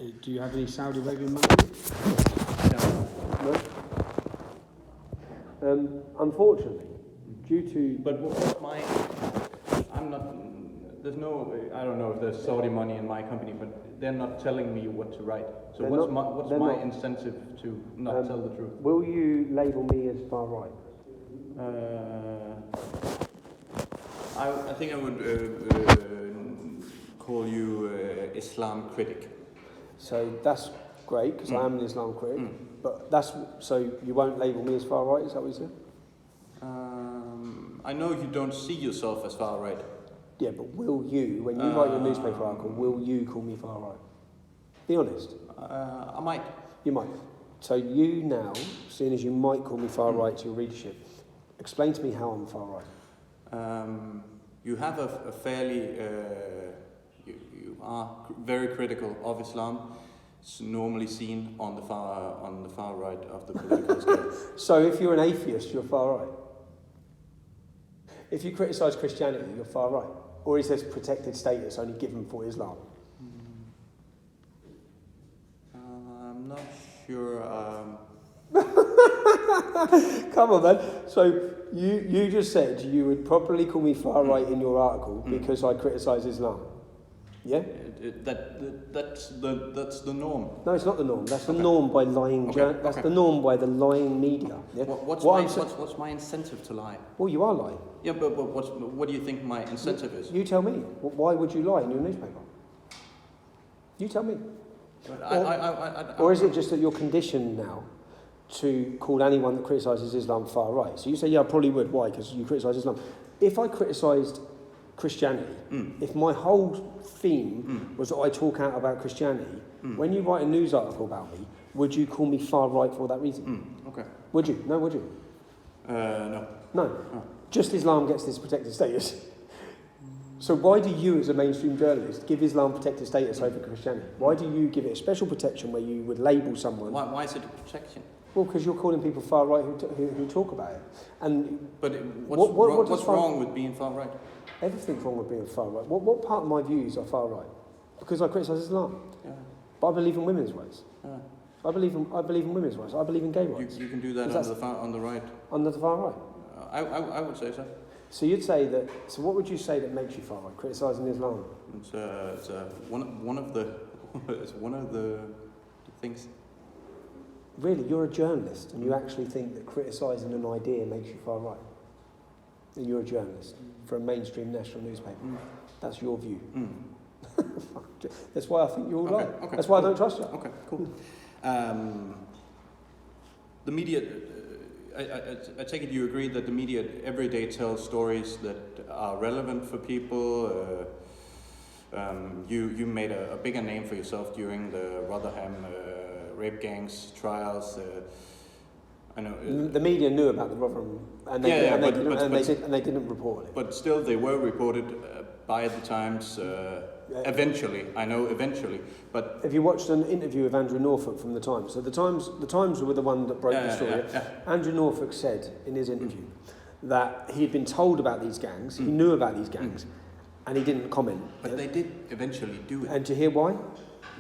Do you have any Saudi Arabian money? No. Unfortunately, due to... But what's my... I'm not... There's no... I don't know if there's Saudi money in my company, but they're not telling me what to write. So what's my incentive to not tell the truth? Will you label me as far right? I think I would call you Islam critic. So that's great, because I am an Islam critic. But that's... So you won't label me as far right, is that what you said? I know you don't see yourself as far right. Yeah, but will you, when you write your newspaper article, will you call me far right? Be honest. I might. You might. So you now, seeing as you might call me far right to your readership, explain to me how I'm far right. You have a fairly... you are very critical of Islam. It's normally seen on the far right of the political scale. So if you're an atheist, you're far right. If you criticise Christianity, you're far right. Or is this protected status only given for Islam? I'm not sure. Come on, man. So you just said you would probably call me far right in your article because I criticise Islam. Yeah? That's the norm. No, it's not the norm. That's the norm by lying. That's the norm by the lying media. Yeah? What's my incentive to lie? Well, you are lying. Yeah, but what do you think my incentive is? You tell me. Why would you lie in your newspaper? You tell me. Or is it just that you're conditioned now to call anyone that criticises Islam far right? So you say, yeah, I probably would. Why? Because you criticise Islam. If I criticised Christianity, if my whole theme was that I talk out about Christianity, when you write a news article about me, would you call me far right for that reason? Okay. Would you? No, would you? No. No. Just Islam gets this protected status. So why do you, as a mainstream journalist, give Islam protected status over Christianity? Why do you give it a special protection where you would label someone... Why is it a protection? Well, because you're calling people far right who talk about it. And but what's wrong with being far right? Everything's wrong with being far right. What part of my views are far right? Because I criticise Islam. Yeah. But I believe in women's rights. Yeah. I believe in women's rights. I believe in gay rights. You can do that on the right. Under the far right? I would say so. So you'd say that... So what would you say that makes you far right? Criticising Islam? It's one of the things. Really, you're a journalist and you actually think that criticising an idea makes you far right? And you're a journalist for a mainstream national newspaper. That's your view. That's why I think you're all right. Okay, that's why I don't trust you. Okay, cool. The media... I take it you agree that the media every day tells stories that are relevant for people. You made a bigger name for yourself during the Rotherham rape gangs trials. I know the media knew about the Rotherham, and they didn't report it. But still, they were reported by the Times. Eventually, I know eventually. But have you watched an interview with Andrew Norfolk from the Times? So the Times were the one that broke the story. Andrew Norfolk said in his interview that he had been told about these gangs, he knew about these gangs, and he didn't comment. But they did eventually do it. And do you hear why?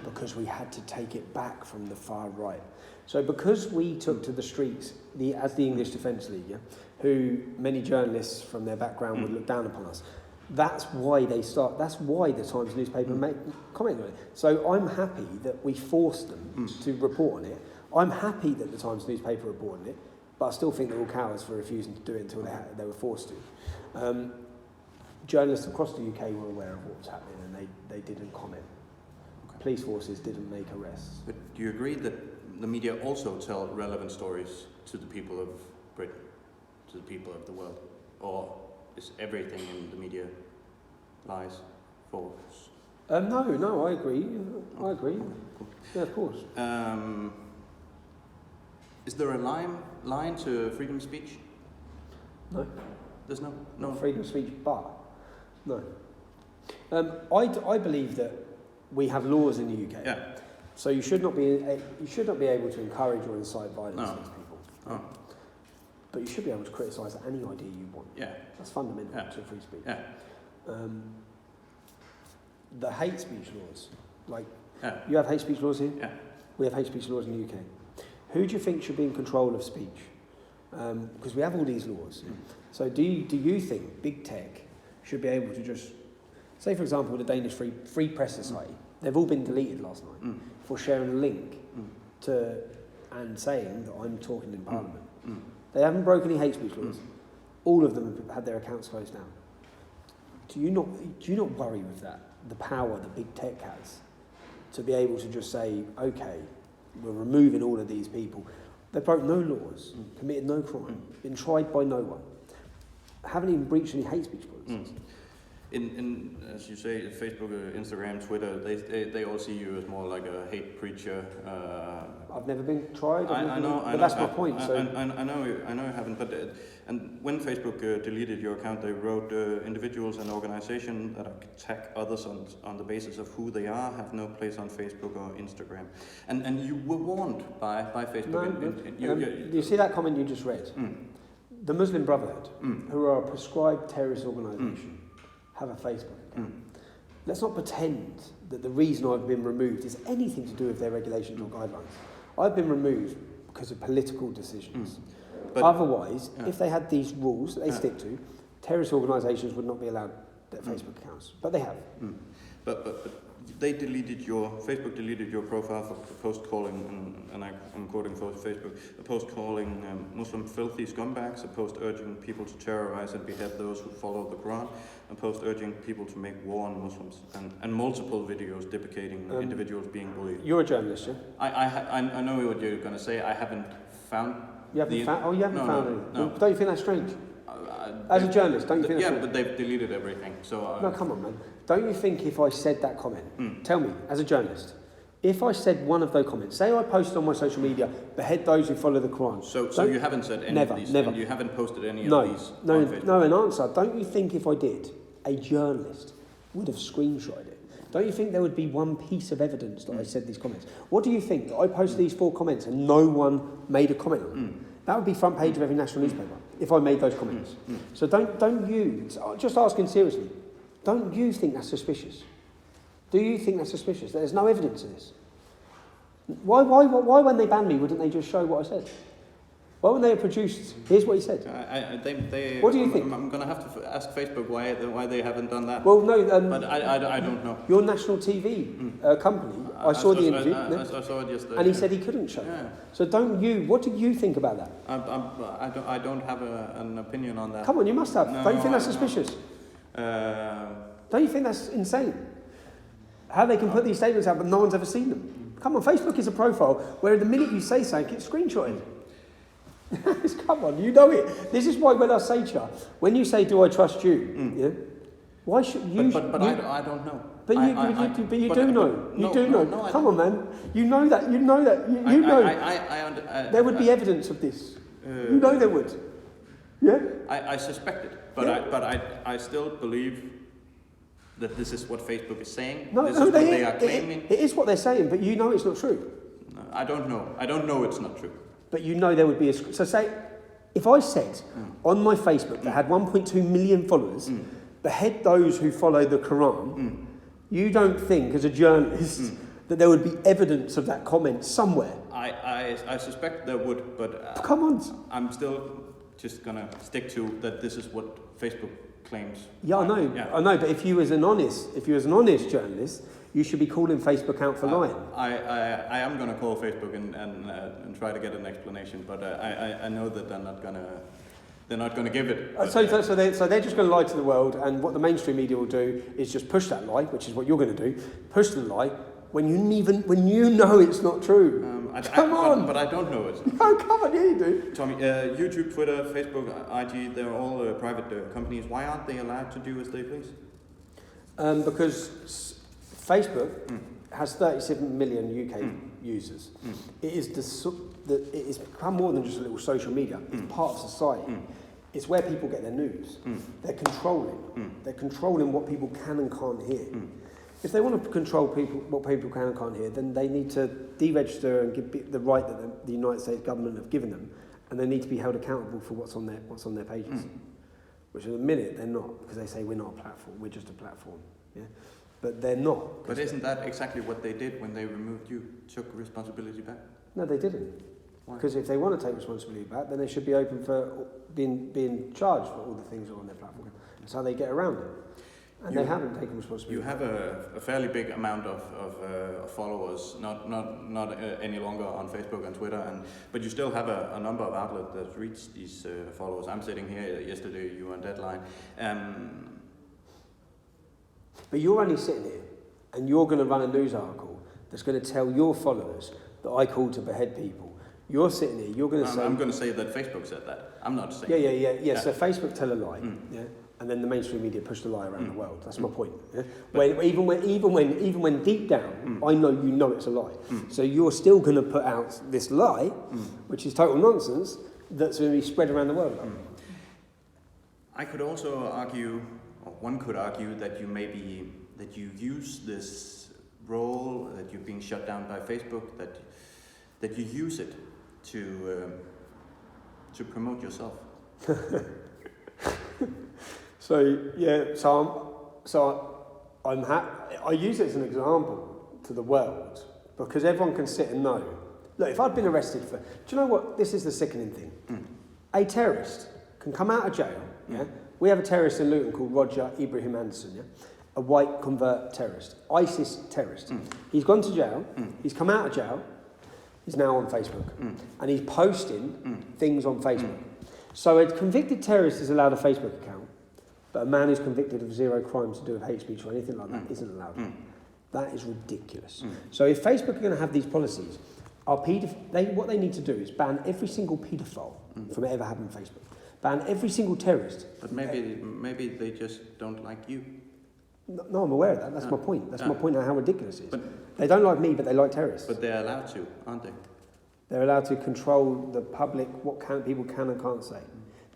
Because we had to take it back from the far right. So because we took to the streets, as the English Defence League, who many journalists from their background would look down upon us, that's why the Times newspaper made comment on it. So I'm happy that we forced them to report on it. I'm happy that the Times newspaper reported on it, but I still think they're all cowards for refusing to do it until they were forced to. Journalists across the UK were aware of what was happening and they didn't comment. Okay. Police forces didn't make arrests. But do you agree that the media also tell relevant stories to the people of Britain, to the people of the world? Or is everything in the media lies, false? No, I agree. I agree. Cool. Yeah, of course. Is there a line to freedom of speech? No. There's no freedom of speech, but no. I believe that we have laws in the UK. Yeah. So you should not be able to encourage or incite violence against people. Oh. But you should be able to criticise any idea you want. Yeah. That's fundamental to free speech. Yeah. The hate speech laws, like Yeah. You have hate speech laws here? Yeah. We have hate speech laws in the UK. Who do you think should be in control of speech? Because we have all these laws. So do you think big tech should be able to just, say for example the Danish Free Press Society, they've all been deleted last night for sharing a link to and saying that I'm talking in Parliament. They haven't broken any hate speech laws. All of them have had their accounts closed down. Do you not worry with that? The power that big tech has to be able to just say, okay, we're removing all of these people. They broke no laws, committed no crime, been tried by no one, haven't even breached any hate speech policies. In as you say, Facebook, Instagram, Twitter, they all see you as more like a hate preacher. I've never been tried. I know, but that's my point. I know you haven't. But and when Facebook deleted your account, they wrote individuals and organizations that attack others on the basis of who they are have no place on Facebook or Instagram. And you were warned by Facebook. You see that comment you just read? The Muslim Brotherhood, who are a prescribed terrorist organisation, have a Facebook account. Let's not pretend that the reason I've been removed is anything to do with their regulations or guidelines. I've been removed because of political decisions. But otherwise, if they had these rules that they stick to, terrorist organisations would not be allowed their Facebook accounts. But they have. But Facebook deleted your profile for a post calling, and I'm quoting from Facebook, a post calling Muslim filthy scumbags, a post urging people to terrorize and behead those who follow the Quran, a post urging people to make war on Muslims, and multiple videos depicting individuals being bullied. You're a journalist, yeah? I know what you're going to say. I haven't found... You haven't found it? No. Don't you think that's strange? As a journalist, don't you think that's strange? Yeah, but they've deleted everything, so... No, come on, man. Don't you think if I said that comment, tell me, as a journalist, if I said one of those comments, say I posted on my social media, behead those who follow the Quran. So you haven't said any of these? Never. And you haven't posted any of these on Facebook? No, an answer. Don't you think if I did, a journalist would have screenshotted it? Don't you think there would be one piece of evidence that I said these comments? What do you think, that I posted these 4 comments and no one made a comment on them? That would be front page of every national newspaper if I made those comments. So don't you, just asking seriously, don't you think that's suspicious? Do you think that's suspicious? There's no evidence of this. Why when they banned me, wouldn't they just show what I said? Why wouldn't they have produced, here's what he said? What do you think? I'm going to have to ask Facebook why they haven't done that. Well, no. But I don't know. Your national TV company, I saw the interview. I saw it yesterday. And he said he couldn't show. Yeah. So what do you think about that? I don't have an opinion on that. Come on, you must have. No, don't you think that's suspicious? Don't you think that's insane? How they can put these statements out but no one's ever seen them? Come on, Facebook is a profile where the minute you say something, it's screenshotted. Come on, you know it. This is why when I say to you, when you say, do I trust you? Yeah? Why should you... But I don't know. But you do know. Come on, man. You know that. You know. There would be evidence of this. You know there would. Yeah? I suspect it. But I still believe that this is what Facebook is saying. This is what they are claiming. It is what they're saying, but you know it's not true. No, I don't know. I don't know it's not true. But you know there would be a... So say, if I said on my Facebook that had 1.2 million followers, behead those who follow the Quran, you don't think, as a journalist, that there would be evidence of that comment somewhere? I suspect there would, but... Come on. I'm still just going to stick to that this is what Facebook claims. Yeah, I know. Yeah. I know, but if you was an honest journalist, you should be calling Facebook out for lying. I am going to call Facebook and try to get an explanation, but I know that they're not going to give it. So they're just going to lie to the world, and what the mainstream media will do is just push that lie, which is what you're going to do. Push the lie when you know it's not true. Come on! But I don't know it. No, come on, yeah, you do. Tommy, YouTube, Twitter, Facebook, IG, they're all private companies. Why aren't they allowed to do as they please? Because Facebook has 37 million UK users. It is become more than just a little social media. It's part of society. It's where people get their news. They're controlling. They're controlling what people can and can't hear. If they want to control what people can and can't hear, then they need to deregister and give the right that the United States government have given them, and they need to be held accountable for what's on their pages. Which at the minute they're not, because they say we're not a platform, we're just a platform. Yeah. but they're not. But isn't that exactly what they did when they removed you, took responsibility back? No, they didn't. Why? Because if they want to take responsibility back, then they should be open for being charged for all the things that are on their platform. That's how they get around it. And they haven't taken responsibility. You have a fairly big amount of followers, not any longer on Facebook and Twitter, but you still have a number of outlets that reach these followers. I'm sitting here, yesterday you were on Deadline. But you're only sitting here, and you're going to run a news article that's going to tell your followers that I called to behead people. You're sitting here, you're going to say... I'm going to say that Facebook said that. I'm not saying... Yeah. So Facebook tell a lie, yeah? And then the mainstream media push the lie around the world. That's my point. Yeah? Even when deep down, I know you know it's a lie. So you're still going to put out this lie, which is total nonsense, that's going to be spread around the world. I could also argue, or one could argue, that you use this role, that you're being shut down by Facebook, that you use it to promote yourself. I use it as an example to the world because everyone can sit and know. Look, if I'd been arrested for, do you know what? This is the sickening thing. A terrorist can come out of jail. Yeah, we have a terrorist in Luton called Roger Ibrahim Andersen. Yeah, a white convert terrorist, ISIS terrorist. He's gone to jail. He's come out of jail. He's now on Facebook, and he's posting things on Facebook. So a convicted terrorist is allowed a Facebook account, but a man who's convicted of 0 crimes to do with hate speech or anything like that isn't allowed. That is ridiculous. So if Facebook are going to have these policies, what they need to do is ban every single paedophile from ever having Facebook. Ban every single terrorist. But maybe they just don't like you. No, I'm aware of that. That's my point. That's my point on how ridiculous it is. But they don't like me, but they like terrorists. But they're allowed to, aren't they? They're allowed to control the public, what people can and can't say.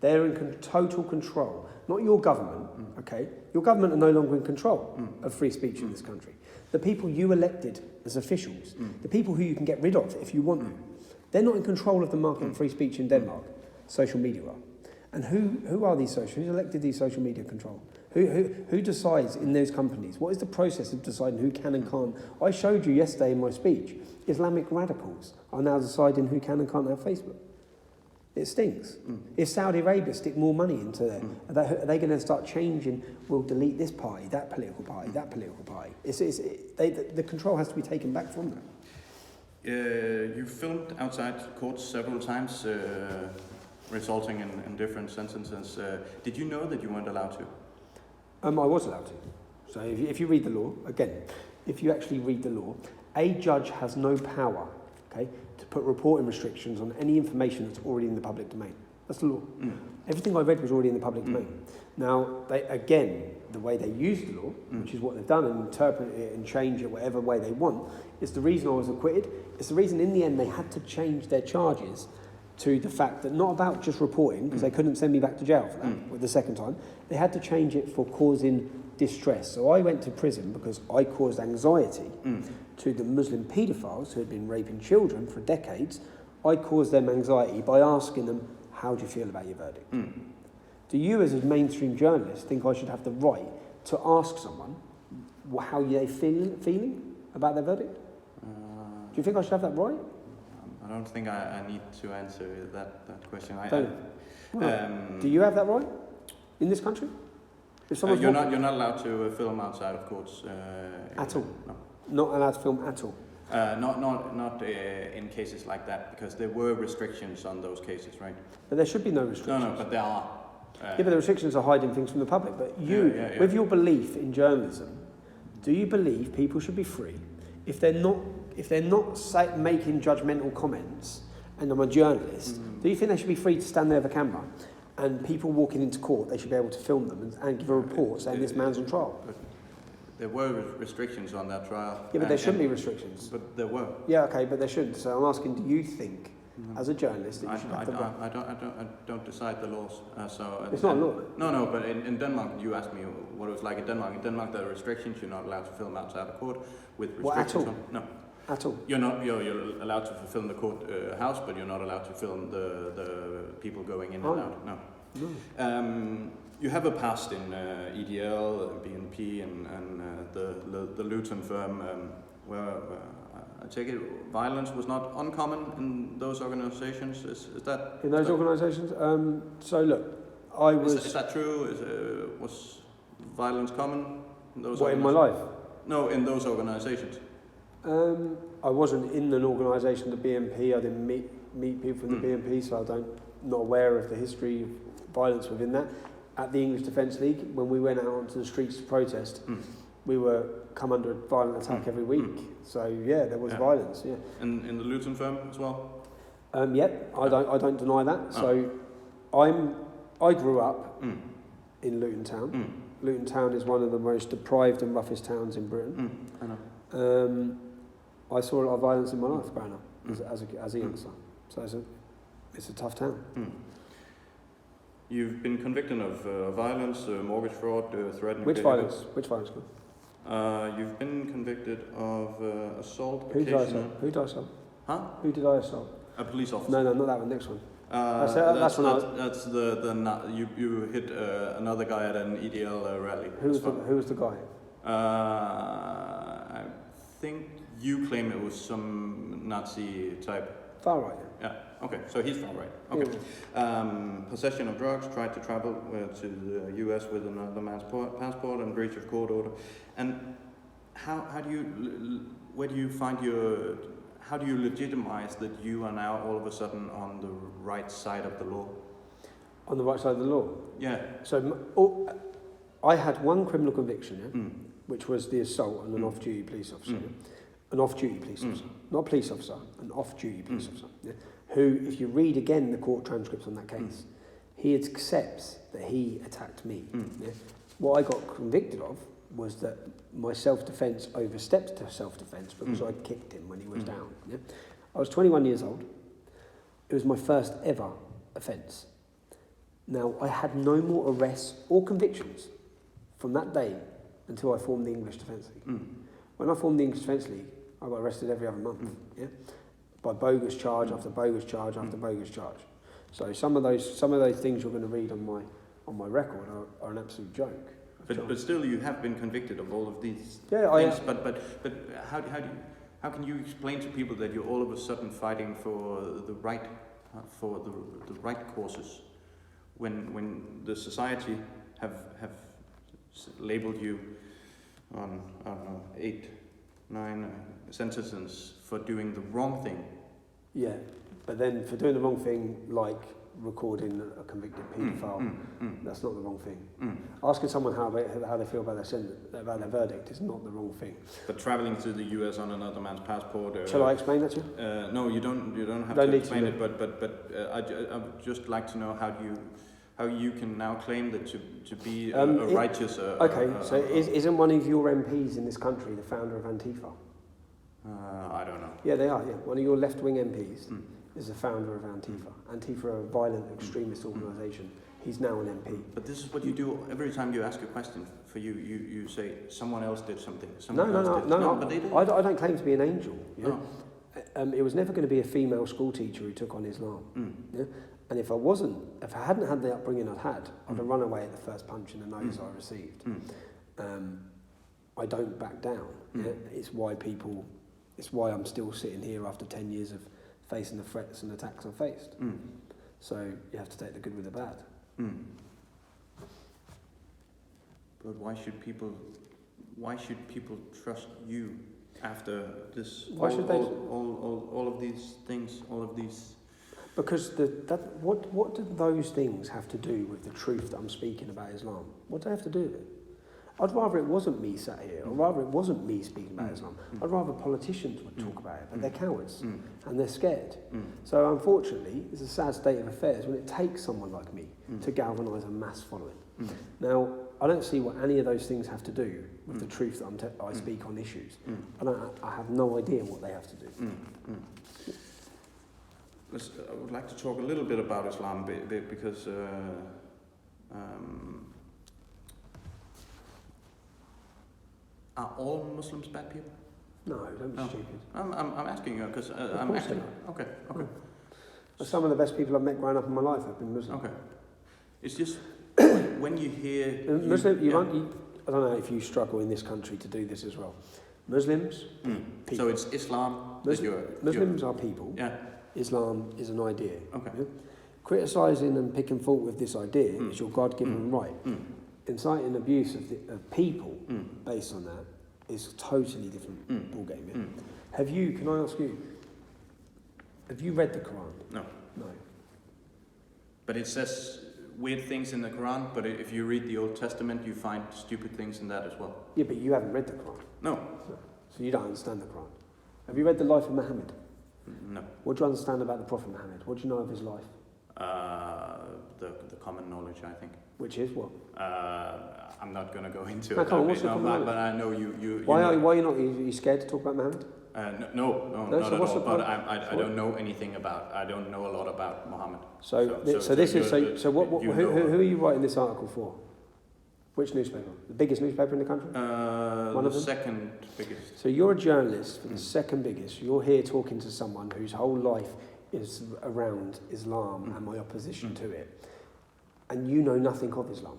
They're in total control. Not your government, okay? Your government are no longer in control of free speech in this country. The people you elected as officials, the people who you can get rid of if you want to, they're not in control of the market of free speech in Denmark. Social media are. And who are these who's elected these social media control? Who decides in those companies? What is the process of deciding who can and can't? I showed you yesterday in my speech, Islamic radicals are now deciding who can and can't have Facebook. It stinks. If Saudi Arabia stick more money into there, are they going to start changing? We'll delete this party, that political party, that political party. The control has to be taken back from them. You filmed outside courts several times, resulting in different sentences. Did you know that you weren't allowed to? I was allowed to. So if you read the law, again, if you actually read the law, a judge has no power, okay, to put reporting restrictions on any information that's already in the public domain. That's the law. Everything I read was already in the public domain. Now, the way they use the law, which is what they've done, and interpret it and change it whatever way they want, is the reason I was acquitted. It's the reason in the end they had to change their charges to the fact that not about just reporting, because they couldn't send me back to jail for that with the second time. They had to change it for causing distress. So I went to prison because I caused anxiety to the Muslim paedophiles who had been raping children for decades. I caused them anxiety by asking them, how do you feel about your verdict? Do you as a mainstream journalist think I should have the right to ask someone how they feeling about their verdict? Do you think I should have that right? I don't think I need to answer that question. Do you have that right in this country? If you're not allowed to film outside of courts at all. No. Not allowed to film at all. Not in cases like that, because there were restrictions on those cases, right? But there should be no restrictions. No, but there are. But the restrictions are hiding things from the public. But with your belief in journalism, do you believe people should be free if they're not making judgmental comments and I'm a journalist? Do you think they should be free to stand there with a camera and people walking into court, they should be able to film them and give a report saying this man's on trial? There were restrictions on that trial. Yeah, but there shouldn't be restrictions. But there were. Yeah, okay, but there shouldn't. So I'm asking, do you think, as a journalist, that you should have the right? I don't decide the laws. It's not a law. No, but in Denmark, you asked me what it was like in Denmark. In Denmark, there are restrictions. You're not allowed to film outside of court with restrictions. At all? No. At all? You're allowed to film the court house, but you're not allowed to film the people going in and out. No. No. You have a past in EDL, BNP, and the Luton firm, where I take it violence was not uncommon in those organizations. Is that in those organizations? So look, I was. Is that true? Was violence common in those? What, in my life? No, in those organizations. I wasn't in an organisation, the BNP. I didn't meet people from the BNP, so not aware of the history of violence within that. At the English Defence League, when we went out onto the streets to protest, we were come under a violent attack every week. So yeah, there was violence. Yeah. And in the Luton firm as well. Yep, I don't deny that. So I grew up in Luton Town. Luton Town is one of the most deprived and roughest towns in Britain. I know. I saw a lot of violence in my life growing up as a youngster. So it's a tough town. You've been convicted of violence, mortgage fraud, threatening. Which violence? Which violence? You've been convicted of assault. Who did I assault? Who did I assault? Huh? Who did I assault? A police officer. No, not that one. Next one. That's you hit another guy at an EDL rally. Who was the guy? I think you claim it was some Nazi type. Far right. Yeah. Okay. So he's far right. Okay. Yeah. Possession of drugs. Tried to travel to the U.S. with another man's passport and breach of court order. And how do you legitimize that you are now all of a sudden on the right side of the law? On the right side of the law? Yeah. So I had one criminal conviction, which was the assault on an off-duty police officer. An off-duty police officer. Not a police officer, an off-duty police officer. Yeah? Who, if you read again the court transcripts on that case, he accepts that he attacked me. Yeah? What I got convicted of was that my self-defence overstepped to self-defence because I kicked him when he was down. Yeah? I was 21 years old. It was my first ever offence. Now, I had no more arrests or convictions from that day until I formed the English Defence League. When I formed the English Defence League, I got arrested every other month, by bogus charge after bogus charge after bogus charge. So some of those things you're going to read on my record are an absolute joke. But still, you have been convicted of all of these things. But how can you explain to people that you're all of a sudden fighting for the right causes when the society have labeled you on 8, 9 sentences for doing the wrong thing? Yeah, but then for doing the wrong thing, like recording a convicted paedophile, that's not the wrong thing. Asking someone how they feel about their verdict is not the wrong thing. But travelling to the US on another man's passport. Shall I explain that to you? No, you don't have to explain it. But I would just like to know how you can now claim that to be a righteous. Isn't one of your MPs in this country the founder of Antifa? I don't know. Yeah, they are. Yeah, one of your left-wing MPs is the founder of Antifa. Antifa are a violent extremist organisation. He's now an MP. But this is what you do every time you ask a question. For you say someone else did something. No. But they did. I don't claim to be an angel. Yeah? It was never going to be a female school teacher who took on Islam. Yeah? And if I hadn't had the upbringing I'd had, I'd have run away at the first punch in the nose I received. I don't back down. Yeah? It's why I'm still sitting here after 10 years of facing the threats and attacks I've faced. So you have to take the good with the bad. But why should people trust you after this? All of these things, all of these. Because what do those things have to do with the truth that I'm speaking about Islam? What do they have to do with it? I'd rather it wasn't me sat here, or rather it wasn't me speaking about Islam. I'd rather politicians would talk about it, but they're cowards and they're scared. So unfortunately, it's a sad state of affairs when it takes someone like me to galvanise a mass following. Now, I don't see what any of those things have to do with the truth that I speak on issues. I have no idea what they have to do. I would like to talk a little bit about Islam because are all Muslims bad people? No, don't be stupid. I'm asking you because I'm asking. Okay. Some of the best people I've met growing up in my life have been Muslim. Okay. It's just when you hear Muslim, I don't know if you struggle in this country to do this as well. Muslims, people. So it's Islam. Muslims are people. Yeah. Islam is an idea. Okay. Yeah? Criticising and picking fault with this idea is your God-given right. Inciting abuse of people based on that is a totally different ballgame. Yeah? Can I ask you, have you read the Quran? No. No. But it says weird things in the Quran, but if you read the Old Testament, you find stupid things in that as well. Yeah, but you haven't read the Quran. No. So you don't understand the Quran. Have you read the life of Muhammad? No. What do you understand about the Prophet Muhammad? What do you know of his life? The common knowledge, I think. Which is what? I'm not going to go into No, it. come on, what's the common knowledge? But I know you. Why are you not? Are you scared to talk about Muhammad? No, So not at what's all. the But point? I don't know anything about. I don't know a lot about Muhammad. So who are you writing this article for? Which newspaper? The biggest newspaper in the country? One of them? Second biggest. So you're a journalist for the second biggest. You're here talking to someone whose whole life is around Islam and my opposition to it. And you know nothing of Islam.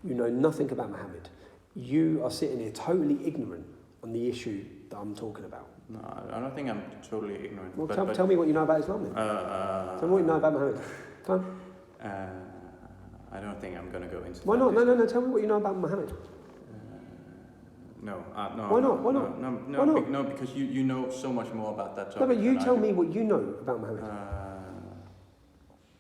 You know nothing about Muhammad. You are sitting here totally ignorant on the issue that I'm talking about. No, I don't think I'm totally ignorant. Well, tell me what you know about Islam then. Tell me what you know about Muhammad. Come on. I don't think I'm going to go into Why that. not? No. Tell me what you know about Muhammad. No. Why not? Why not? No, Why not? No, because you know so much more about that topic. No, but you than I tell do. me what you know about Muhammad.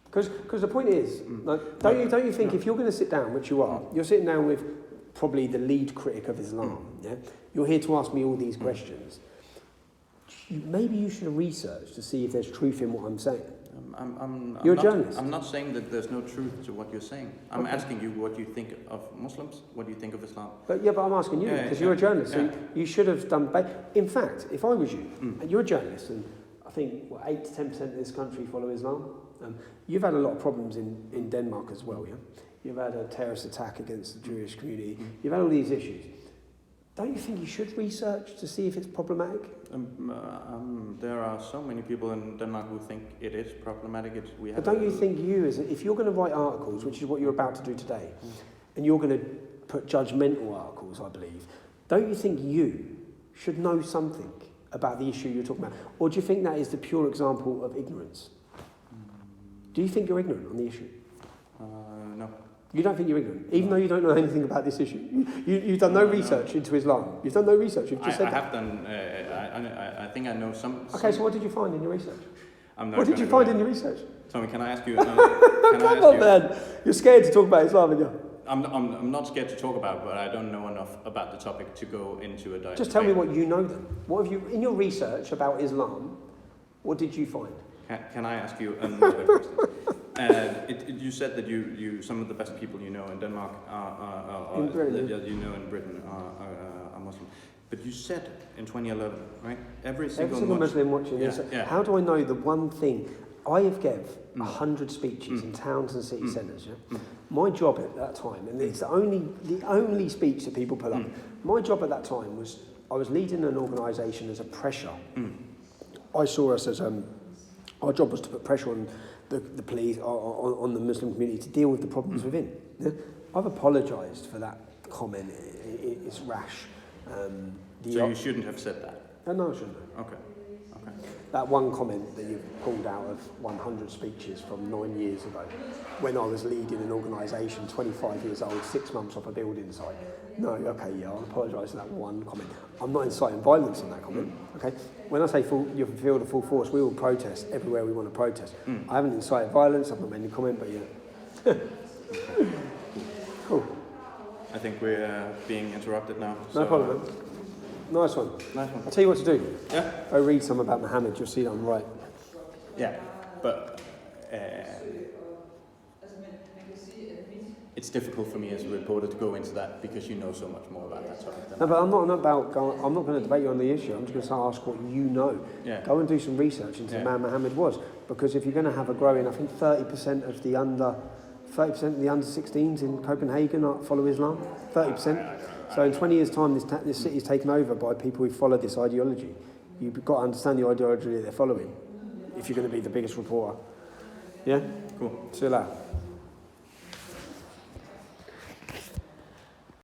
Because the point is, like, don't you think if you're going to sit down, which you are, you're sitting down with probably the lead critic of Islam, yeah? You're here to ask me all these questions. Maybe you should research to see if there's truth in what I'm saying. You're a journalist. I'm not saying that there's no truth to what you're saying. I'm asking you what you think of Muslims, what do you think of Islam? But I'm asking you, because you're a journalist, so you should have done... In fact, if I was you, and you're a journalist, and I think 8 to 10% of this country follow Islam, you've had a lot of problems in Denmark as well, yeah? You've had a terrorist attack against the Jewish community, you've had all these issues. Don't you think you should research to see if it's problematic? There are so many people in Denmark who think it is problematic. But don't you think if you're going to write articles, which is what you're about to do today, and you're going to put judgmental articles, I believe, don't you think you should know something about the issue you're talking about? Or do you think that is the pure example of ignorance? Do you think you're ignorant on the issue? No. You don't think you're ignorant, even though you don't know anything about this issue. You've done no research into Islam. You've done no research. You've just said I have done. I think I know some. Okay, so what did you find in your research? What did you find in your research? Tommy, can I ask you? Come on, man. You're scared to talk about Islam, aren't you? I'm not scared to talk about it, but I don't know enough about the topic to go into a debate. Just tell me what you know then. What have you, in your research about Islam, what did you find? Can I ask you another question? You said that you some of the best people you know in Denmark In Britain. you know in Britain are Muslim. But you said in 2011, right? Every single Muslim watching this. Yeah. How do I know the one thing? I have given 100 speeches in towns and city centres. Yeah? My job at that time, and it's the only speech that people put up. My job at that time was I was leading an organisation as a pressure. I saw us as our job was to put pressure on the police, on the Muslim community to deal with the problems within. Yeah? I've apologised for that comment. It's rash. So you shouldn't have said that? No, I shouldn't have. Okay. That one comment that you pulled out of 100 speeches from 9 years ago, when I was leading an organisation, 25 years old, 6 months off a building site. No, okay, yeah, I'll apologise for that one comment. I'm not inciting violence on that comment, okay? When I say you feel the full force, we will protest everywhere we want to protest. I haven't incited violence, I've not made any comment, but yeah. Cool. I think we're being interrupted now. No problem, man. Nice one. I'll tell you what to do. Yeah? Go read some about Muhammad, you'll see that I'm right. Yeah, but it's difficult for me as a reporter to go into that because you know so much more about that topic than No, but I'm not going to debate you on the issue. I'm just going to ask what you know. Yeah. Go and do some research into the man Muhammad was, because if you're going to have a growing, I think 30% of the under 16s in Copenhagen follow Islam. 30%. So in 20 years' time, this city is taken over by people who follow this ideology. You've got to understand the ideology that they're following if you're going to be the biggest reporter. Yeah? Cool. See you later.